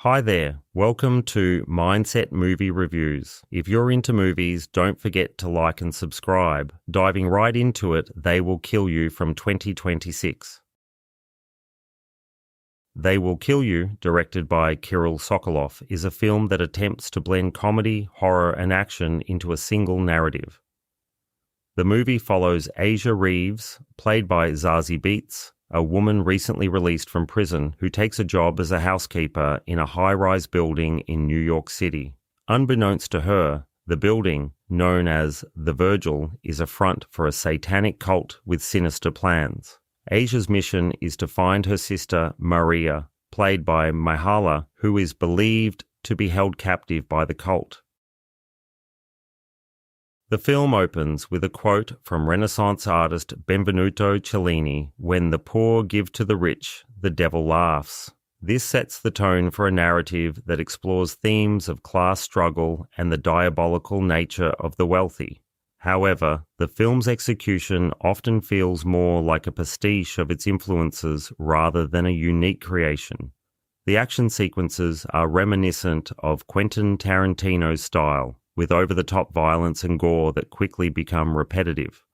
Hi there, welcome to Mindset Movie Reviews. If you're into movies, don't forget to like and subscribe. Diving right into it, They Will Kill You from 2026. They Will Kill You, directed by Kirill Sokolov, is a film that attempts to blend comedy, horror and action into a single narrative. The movie follows Asia Reeves, played by Zazie Beetz, a woman recently released from prison who takes a job as a housekeeper in a high-rise building in New York City. Unbeknownst to her, the building, known as the Virgil, is a front for a satanic cult with sinister plans. Asia's mission is to find her sister, Maria, played by Myha'la, who is believed to be held captive by the cult. The film opens with a quote from Renaissance artist Benvenuto Cellini, "When the poor give to the rich, the devil laughs." This sets the tone for a narrative that explores themes of class struggle and the diabolical nature of the wealthy. However, the film's execution often feels more like a pastiche of its influences rather than a unique creation. The action sequences are reminiscent of Quentin Tarantino's style, with over-the-top violence and gore that quickly become repetitive.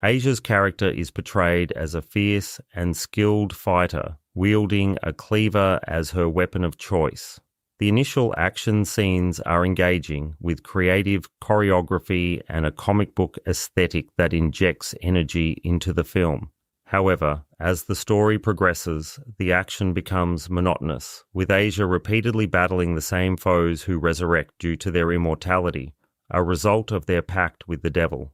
Asia's character is portrayed as a fierce and skilled fighter, wielding a cleaver as her weapon of choice. The initial action scenes are engaging, with creative choreography and a comic book aesthetic that injects energy into the film. However, as the story progresses, the action becomes monotonous, with Asia repeatedly battling the same foes who resurrect due to their immortality, a result of their pact with the devil.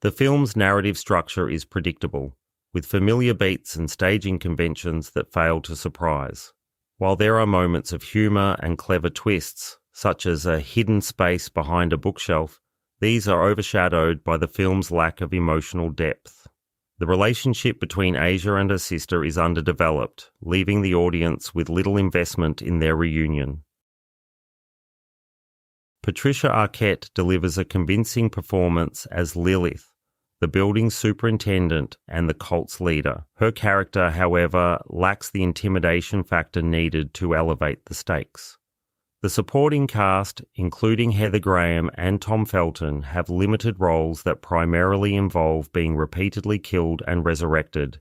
The film's narrative structure is predictable, with familiar beats and staging conventions that fail to surprise. While there are moments of humour and clever twists, such as a hidden space behind a bookshelf, these are overshadowed by the film's lack of emotional depth. The relationship between Asia and her sister is underdeveloped, leaving the audience with little investment in their reunion. Patricia Arquette delivers a convincing performance as Lilith, the building's superintendent and the cult's leader. Her character, however, lacks the intimidation factor needed to elevate the stakes. The supporting cast, including Heather Graham and Tom Felton, have limited roles that primarily involve being repeatedly killed and resurrected.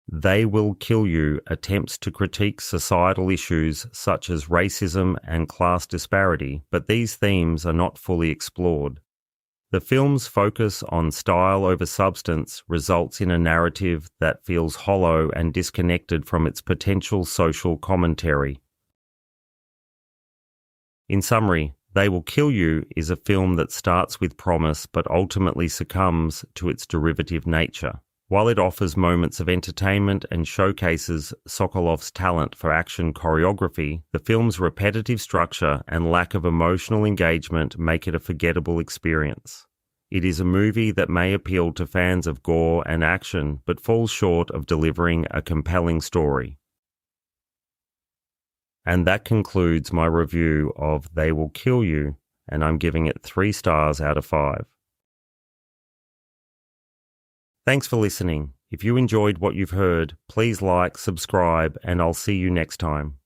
They Will Kill You attempts to critique societal issues such as racism and class disparity, but these themes are not fully explored. The film's focus on style over substance results in a narrative that feels hollow and disconnected from its potential social commentary. In summary, They Will Kill You is a film that starts with promise but ultimately succumbs to its derivative nature. While it offers moments of entertainment and showcases Sokolov's talent for action choreography, the film's repetitive structure and lack of emotional engagement make it a forgettable experience. It is a movie that may appeal to fans of gore and action, but falls short of delivering a compelling story. And that concludes my review of They Will Kill You, and I'm giving it 3 stars out of 5. Thanks for listening. If you enjoyed what you've heard, please like, subscribe, and I'll see you next time.